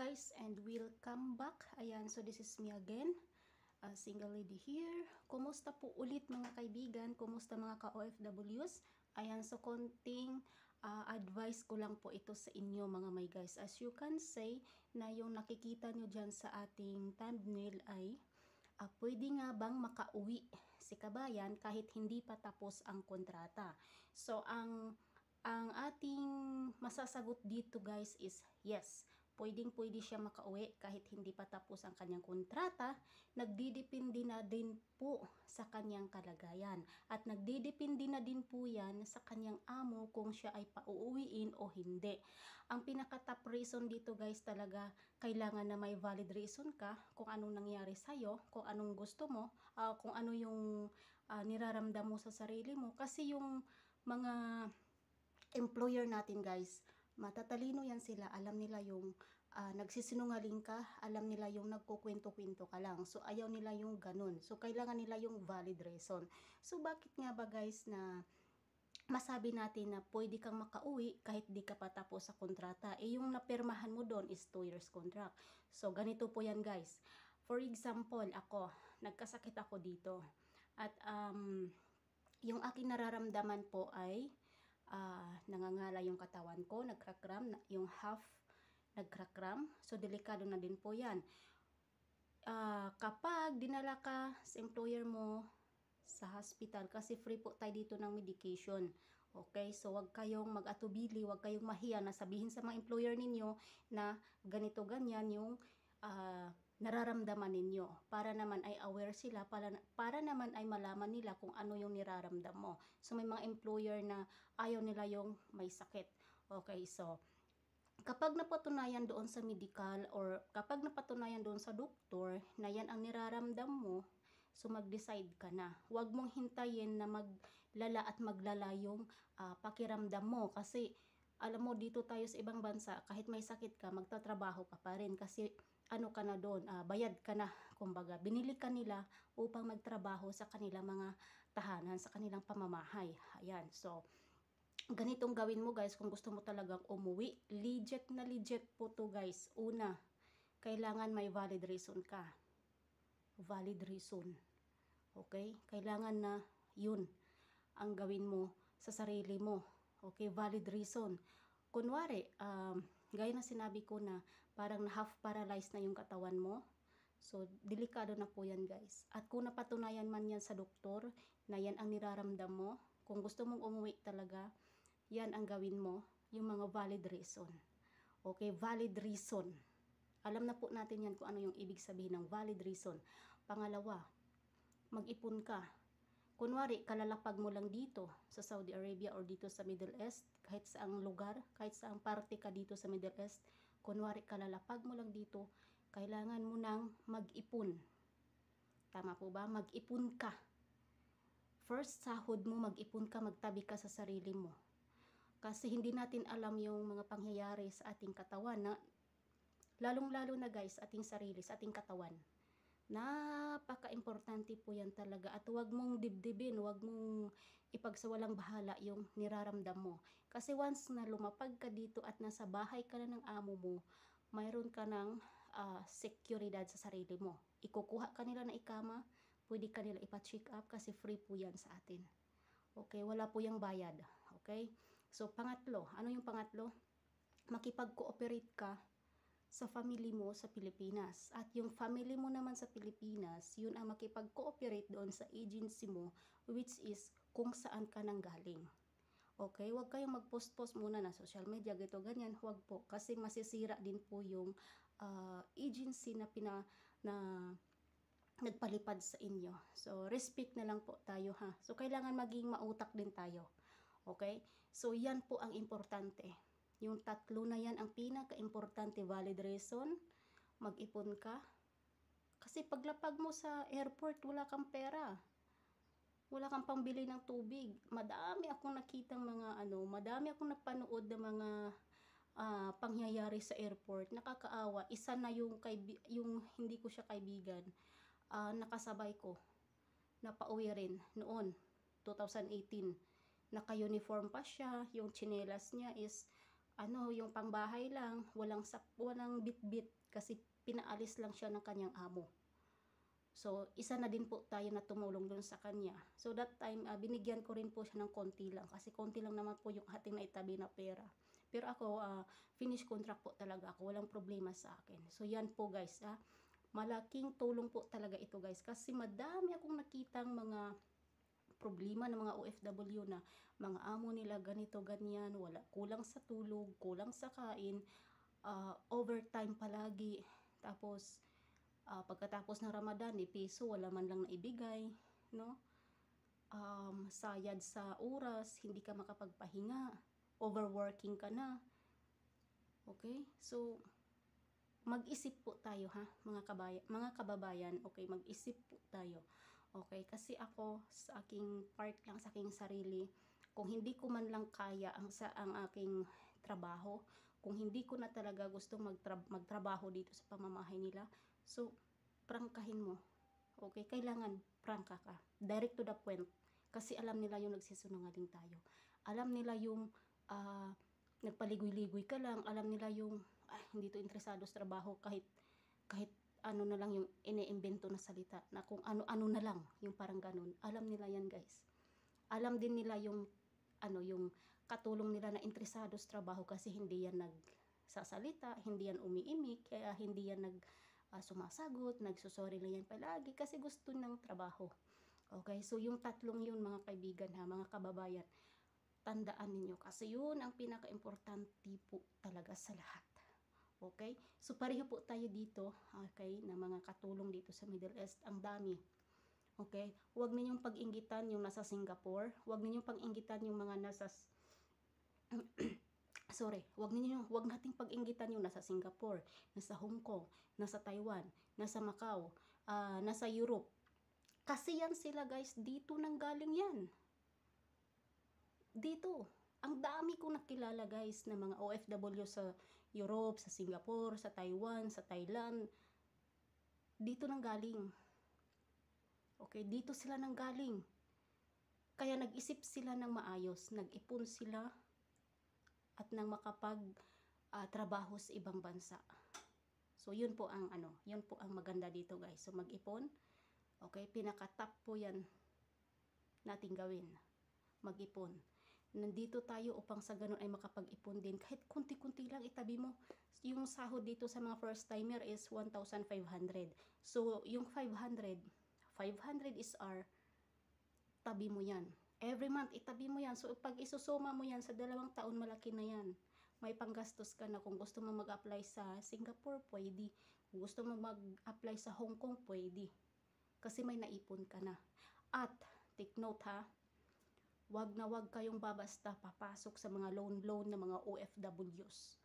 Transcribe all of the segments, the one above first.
guys, and welcome back. Ayan, so this is me again, single lady here. Kumusta po ulit mga kaibigan? Kumusta mga ka-OFWs? Ayan, so konting advice ko lang po ito sa inyo mga my guys. As you can say, na yung nakikita nyo dyan sa ating thumbnail ay pwede nga bang makauwi si kabayan kahit hindi pa tapos ang kontrata? So, ang ating masasagot dito guys is yes. Pwedeng-pwede siya makauwi kahit hindi pa tapos ang kanyang kontrata. Nagdidepende na din po sa kanyang kalagayan. At nagdidepende na din po yan sa kanyang amo kung siya ay pauuwiin o hindi. Ang pinaka-top reason dito guys talaga, kailangan na may valid reason ka kung anong nangyari sa'yo, kung anong gusto mo, kung ano yung niraramdam mo sa sarili mo. Kasi yung mga employer natin guys, matatalino yan sila, alam nila yung nagsisinungaling ka, alam nila yung nagkukwento-kwento ka lang. So ayaw nila yung ganun. So kailangan nila yung valid reason. So bakit nga ba guys na masabi natin na pwede kang makauwi kahit di ka pa tapos sa kontrata? Eh yung napirmahan mo doon is 2 years contract. So ganito po yan guys. For example, ako, nagkasakit ako dito. At yung aking nararamdaman po ay nangangala yung katawan ko, nagkrakram, yung half nagkrakram. So delikado na din po yan. Kapag dinala ka sa employer mo sa hospital, kasi free po tayo dito ng medication. Okay, so wag kayong mag-atubili, wag kayong mahiya na sabihin sa mga employer ninyo na ganito ganyan yung nararamdaman ninyo, para naman ay aware sila, para naman ay malaman nila kung ano yung niraramdam mo. So may mga employer na ayaw nila yung may sakit. Okay, so kapag napatunayan doon sa medical or kapag napatunayan doon sa doktor na yan ang niraramdam mo, so mag-decide ka na. Huwag mong hintayin na maglala at maglala yung pakiramdam mo, kasi alam mo dito tayo sa ibang bansa, kahit may sakit ka, magtatrabaho ka pa rin kasi ano ka na doon, bayad ka na, kumbaga binili ka nila upang magtrabaho sa kanilang mga tahanan, sa kanilang pamamahay. Ayan, so ganitong gawin mo guys kung gusto mo talagang umuwi. Legit na legit po to guys. Una, kailangan may valid reason ka. Valid reason. Okay? Kailangan na yun ang gawin mo sa sarili mo. Okay? Valid reason. Kunwari, gaya na sinabi ko na parang half paralyzed na yung katawan mo. So, delikado na po yan guys. At kung napatunayan man yan sa doktor na yan ang niraramdam mo, kung gusto mong umuwi talaga, yan ang gawin mo, yung mga valid reason. Okay, valid reason. Alam na po natin yan kung ano yung ibig sabihin ng valid reason. Pangalawa, mag-ipon ka. Kunwari, kalalapag mo lang dito sa Saudi Arabia or dito sa Middle East, kahit saang lugar, kahit saang parte ka dito sa Middle East, kunwari, kalalapag mo lang dito, kailangan mo nang mag-ipon. Tama po ba? Mag-ipon ka. First sahod mo, mag-ipon ka, magtabi ka sa sarili mo. Kasi hindi natin alam yung mga pangyayari sa ating katawan, na lalong-lalo na guys, ating sarili, sa ating katawan. Napaka-importante po yan talaga, at huwag mong dibdibin, huwag mong ipagsawalang bahala yung niraramdam mo. Kasi once na lumapag ka dito at nasa bahay ka na ng amo mo, mayroon ka ng seguridad sa sarili mo. Ikukuha ka nila na ikama, pwede ka nila ipa-check up kasi free po yan sa atin. Okay, wala po yung bayad. Okay, so pangatlo, ano yung pangatlo? Makipag-cooperate ka sa family mo sa Pilipinas. At yung family mo naman sa Pilipinas, yun ang makipag-cooperate doon sa agency mo, which is kung saan ka nang galing. Okay, huwag kayong mag-post-post muna na social media, gito, ganyan. Huwag po, kasi masisira din po yung agency na nagpalipad sa inyo. So, respect na lang po tayo ha. So, kailangan maging mautak din tayo. Okay? So, yan po ang importante. Yung tatlo na yan ang pinaka-importante. Valid reason, mag-ipon ka. Kasi paglapag mo sa airport, wala kang pera. Wala kang pambili ng tubig. Madami akong nakitang madami akong napanood ng mga pangyayari sa airport. Nakakaawa. Isa na yung hindi ko siya kaibigan. Nakasabay ko. Napauwi rin noon, 2018. Naka-uniform pa siya. Yung tsinelas niya is ano, yung pangbahay lang, walang bitbit kasi pinaalis lang siya ng kanyang amo. So, isa na din po tayo na tumulong dun sa kanya. So, that time, binigyan ko rin po siya ng konti lang. Kasi konti lang naman po yung ating naitabi na pera. Pero ako, finish contract po talaga ako. Walang problema sa akin. So, yan po guys. Malaking tulong po talaga ito guys. Kasi madami akong nakitang mga problema ng mga OFW na mga amo nila ganito, ganyan. Kulang sa tulog, kulang sa kain, overtime palagi. Tapos, pagkatapos ng Ramadan, piso, wala man lang naibigay, no? Sayad sa oras, hindi ka makapagpahinga, overworking ka na. Okay? So, mag-isip po tayo ha, mga kababayan, okay, mag-isip po tayo. Okay, kasi ako sa aking part lang, sa aking sarili, kung hindi ko man lang kaya ang aking trabaho, kung hindi ko na talaga gusto magtrabaho dito sa pamamahay nila, so prangkahin mo. Okay, kailangan prangka ka. Direct to the point. Kasi alam nila yung nagsisinungaling tayo. Alam nila yung nagpaligoy-ligoy ka lang. Alam nila yung hindi to interesado sa trabaho kahit ano na lang yung ine-invento na salita na kung ano-ano na lang yung parang ganun. Alam nila yan guys. Alam din nila yung yung katulong nila na interesado sa trabaho kasi hindi yan nagsasalita, hindi yan umiimik, kaya hindi yan sumasagot, nagsusorry lang yan palagi kasi gusto ng trabaho. Okay, so yung tatlong yun mga kaibigan ha, mga kababayan, tandaan ninyo kasi yun ang pinaka-importante po talaga sa lahat. Okay, so pareho po tayo dito, okay, na mga katulong dito sa Middle East, ang dami. Okay, huwag ninyong pag-inggitan yung nasa Singapore, huwag ninyong pag-inggitan yung mga nasa huwag nating pag-inggitan yung nasa Singapore, nasa Hong Kong, nasa Taiwan, nasa Macau, nasa Europe. Kasi yan sila guys, dito nang galing yan. Dito. Ang dami kong nakilala guys na mga OFW sa Europe, sa Singapore, sa Taiwan, sa Thailand. Dito nang galing. Okay, dito sila nang galing. Kaya nag-isip sila ng maayos, nag-ipon sila at nang makapag trabaho sa ibang bansa. So yun po ang maganda dito guys. So mag-ipon. Okay, pinaka-top po 'yan nating gawin. Mag-ipon. Nandito tayo upang sa ganun ay makapag-ipon din. Kahit kunti-kunti lang itabi mo. Yung sahod dito sa mga first timer is 1,500. So yung 500 is our tabi mo yan. Every month, itabi mo yan. So, pag isusuma mo yan, sa 2 taon, malaki na yan. May panggastos ka na. Kung gusto mo mag-apply sa Singapore, pwede. Kung gusto mo mag-apply sa Hong Kong, pwede. Kasi may naipon ka na. At, take note ha, wag na wag kayong babasta papasok sa mga loan na mga OFWs.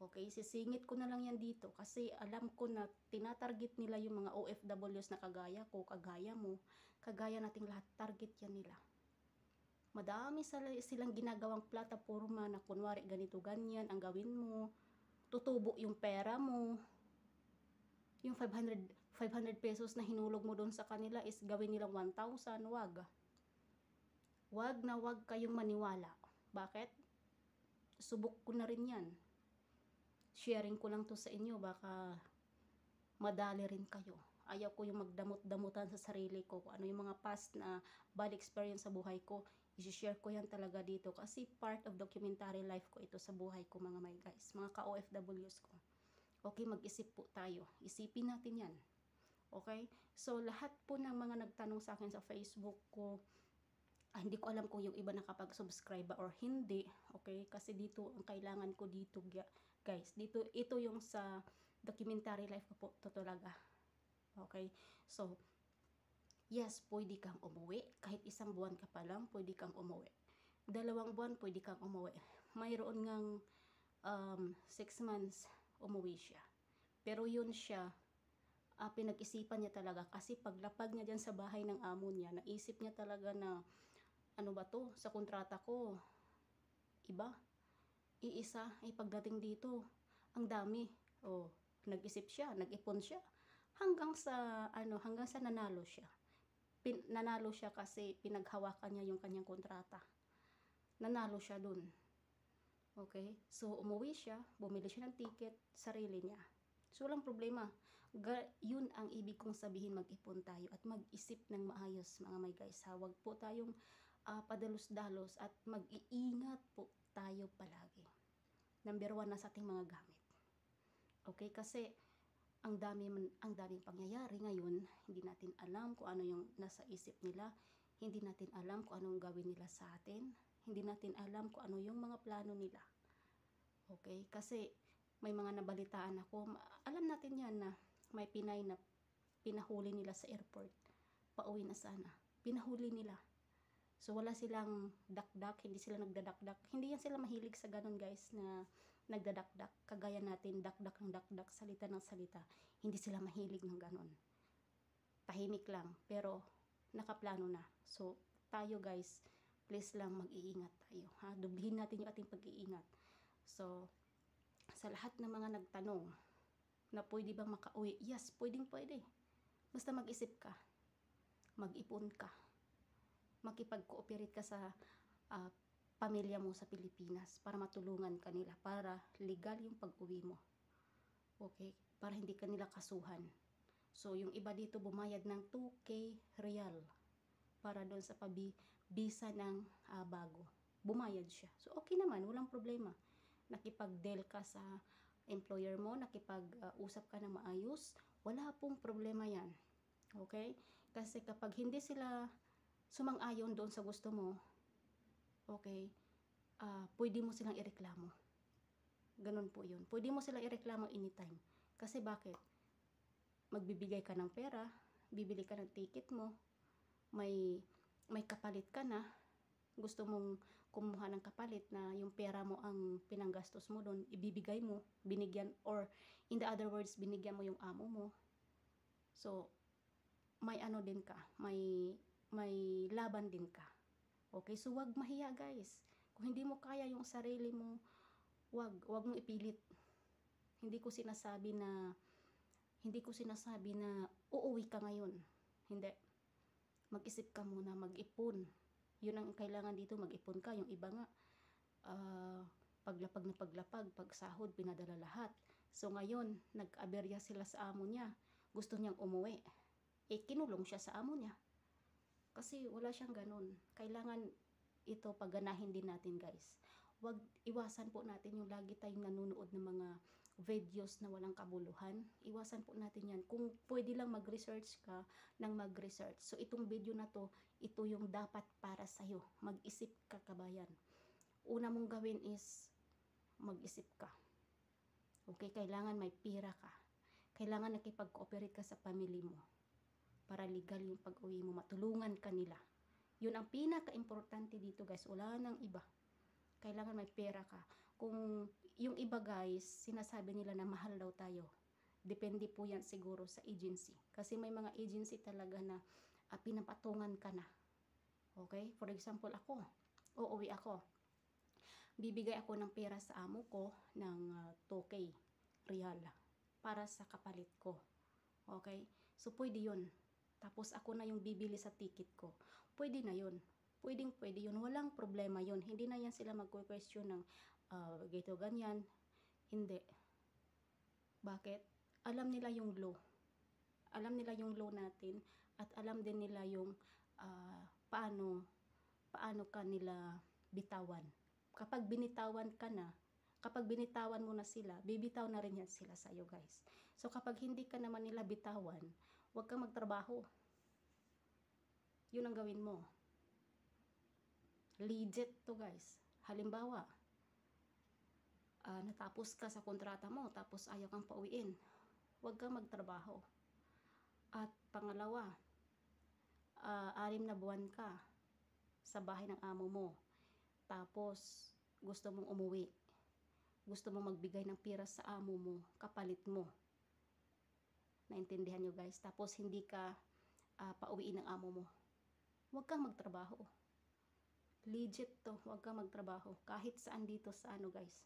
Okay, sisingit ko na lang yan dito kasi alam ko na tinatarget nila yung mga OFWs na kagaya ko, kagaya mo, kagaya nating lahat, target yan nila. Madami silang ginagawang plataforma na kunwari ganito ganyan ang gawin mo, tutubo yung pera mo, yung 500 pesos na hinulog mo doon sa kanila is gawin nilang 1,000, wag. Wag na wag kayong maniwala. Bakit? Subok ko na rin yan. Sharing ko lang to sa inyo, baka madali rin kayo. Ayaw ko yung magdamot-damutan sa sarili ko, kung ano yung mga past na bad experience sa buhay ko, i-share ko yan talaga dito kasi part of documentary life ko ito sa buhay ko mga my guys, mga ka-OFWs ko. Okay, mag-isip po tayo. Isipin natin yan. Okay? So, lahat po ng mga nagtanong sa akin sa Facebook ko, hindi ko alam kung yung iba nakapag-subscribe ba or hindi. Okay? Kasi dito, ang kailangan ko dito, guys, dito, ito yung sa documentary life ko po, to talaga. Okay? So, yes, pwede kang umuwi. Kahit 1 buwan ka pa lang, pwede kang umuwi. 2 buwan, pwede kang umuwi. Mayroon ngang 6 months, umuwi siya. Pero yun siya, pinag-isipan niya talaga. Kasi paglapag niya dyan sa bahay ng amo niya, naisip niya talaga na, ano ba to, sa kontrata ko, iba. Iisa, ay pagdating dito, ang dami. Oh, nag-isip siya, nag-ipon siya. Hanggang sa nanalo siya. Nanalo siya kasi pinaghawakan niya yung kanyang kontrata. Nanalo siya dun. Okay? So, umuwi siya, bumili siya ng ticket, sarili niya. So, walang problema. Yun ang ibig kong sabihin, mag-ipon tayo at mag-isip ng maayos, mga my guys. Ha? Huwag po tayong padalos-dalos at mag-iingat po tayo palagi. Number 1 na sa ating mga gamit. Okay? Kasi, ang daming pangyayari ngayon, hindi natin alam kung ano yung nasa isip nila, hindi natin alam kung anong gawin nila sa atin, hindi natin alam kung ano yung mga plano nila. Okay? Kasi may mga nabalitaan ako, alam natin yan na may Pinay na pinahuli nila sa airport, pauwi na sana, pinahuli nila. So wala silang dakdak, hindi sila nagdadakdak, hindi yan sila mahilig sa ganun guys, na nagdadakdak, kagaya natin, dakdak ng dakdak, salita ng salita. Hindi sila mahilig ng ganon. Tahimik lang, pero nakaplano na. So, tayo guys, please lang mag-iingat tayo. Ha? Dublihin natin yung ating pag-iingat. So, sa lahat ng mga nagtanong na pwede bang makauwi, yes, pwedeng pwede. Basta mag-isip ka, mag-ipon ka, makipag-cooperate ka sa pamilya mo sa Pilipinas para matulungan kanila, para legal yung pag-uwi mo. Okay? Para hindi kanila kasuhan. So, yung iba dito bumayad ng 2K real para doon sa visa ng bago. Bumayad siya. So, okay naman, walang problema. Nakipag-deal ka sa employer mo, nakipag-usap ka ng maayos, wala pong problema yan. Okay? Kasi kapag hindi sila sumang-ayon doon sa gusto mo, okay, pwede mo silang ireklamo. Ganun po yun. Pwede mo silang ireklamo anytime. Kasi bakit? Magbibigay ka ng pera, bibili ka ng ticket mo, may kapalit ka na, gusto mong kumuha ng kapalit na yung pera mo ang pinanggastos mo doon, ibibigay mo, binigyan, or in the other words, binigyan mo yung amo mo. So, may ano din ka, may laban din ka. Okay, so wag mahiya guys. Kung hindi mo kaya yung sarili mo, wag mong ipilit. Hindi ko sinasabi na uuwi ka ngayon. Hindi. Mag-isip ka muna, mag-ipon. Yun ang kailangan dito, mag-ipon ka. Yung iba nga, paglapag na paglapag, pag sahod, pinadala lahat. So ngayon, nag-aberya sila sa amo niya. Gusto niyang umuwi. Kinulong siya sa amo niya. Kasi wala siyang ganun. Kailangan ito pagganahin din natin guys. Wag iwasan po natin yung lagi tayong nanonood ng mga videos na walang kabuluhan. Iwasan po natin yan. Kung pwede lang mag-research ka, nang mag-research. So itong video na to, ito yung dapat para sa'yo. Mag-isip ka kabayan. Una mong gawin is mag-isip ka. Okay, kailangan may pira ka. Kailangan nakipag-cooperate ka sa family mo. Para legal yung pag-uwi mo, matulungan kanila. Yun ang pinaka-importante dito guys, wala nang iba. Kailangan may pera ka. Kung yung iba guys, sinasabi nila na mahal daw tayo. Depende po yan siguro sa agency. Kasi may mga agency talaga na pinapatungan ka na. Okay? For example, ako, uuwi ako. Bibigay ako ng pera sa amo ko ng 2K real para sa kapalit ko. Okay? So, pwede yun. Tapos ako na yung bibili sa ticket ko. Pwede na yun. Pwede yun. Walang problema yun. Hindi na yan sila magque-question ng gito ganyan. Hindi. Bakit? Alam nila yung law. Alam nila yung law natin at alam din nila yung paano ka nila bitawan. Kapag binitawan ka na, kapag binitawan mo na sila, bibitaw na rin yan sila sa'yo guys. So kapag hindi ka naman nila bitawan, huwag kang magtrabaho. Yun ang gawin mo. Legit to guys. Halimbawa, natapos ka sa kontrata mo, tapos ayaw kang pauwiin. Huwag kang magtrabaho. At pangalawa, 6 na buwan ka sa bahay ng amo mo. Tapos, gusto mong umuwi. Gusto mong magbigay ng pira sa amo mo, kapalit mo. Naintindihan nyo guys? Tapos hindi ka pauwiin ng amo mo. Huwag kang magtrabaho. Legit to, huwag kang magtrabaho. Kahit saan dito sa guys.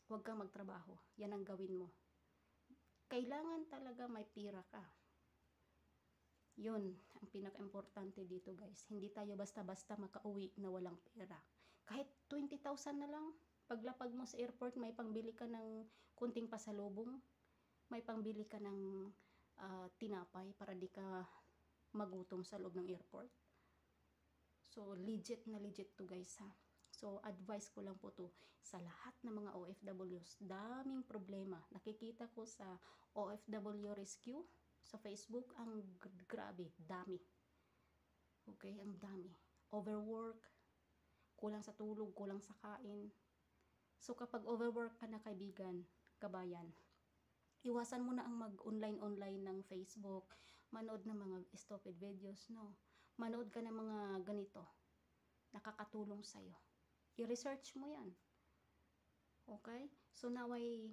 Huwag kang magtrabaho. Yan ang gawin mo. Kailangan talaga may pira ka. Yun, ang pinaka-importante dito guys. Hindi tayo basta-basta makauwi na walang pera. Kahit 20,000 na lang, paglapag mo sa airport, may pangbili ka ng kunting pasalubong, may pangbili ka ng tinapay para di ka magutom sa loob ng airport. So, legit na legit to guys ha. So, advice ko lang po to sa lahat ng mga OFWs. Daming problema. Nakikita ko sa OFW Rescue sa Facebook, ang grabe, dami. Okay, ang dami. Overwork, kulang sa tulog, kulang sa kain. So, kapag overwork ka na kaibigan, kabayan, iwasan mo na ang mag-online ng Facebook, manood ng mga stupid videos, no? Manood ka ng mga ganito, nakakatulong sa'yo. I-research mo yan. Okay? So, naway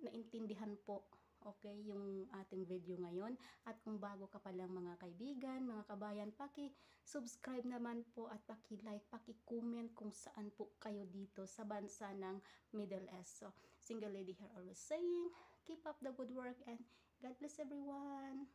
naintindihan po, okay, yung ating video ngayon. At kung bago ka pa lang mga kaibigan, mga kabayan, paki-subscribe naman po at paki-like, paki-comment kung saan po kayo dito sa bansa ng Middle East. So, single lady here always saying, keep up the good work and God bless everyone.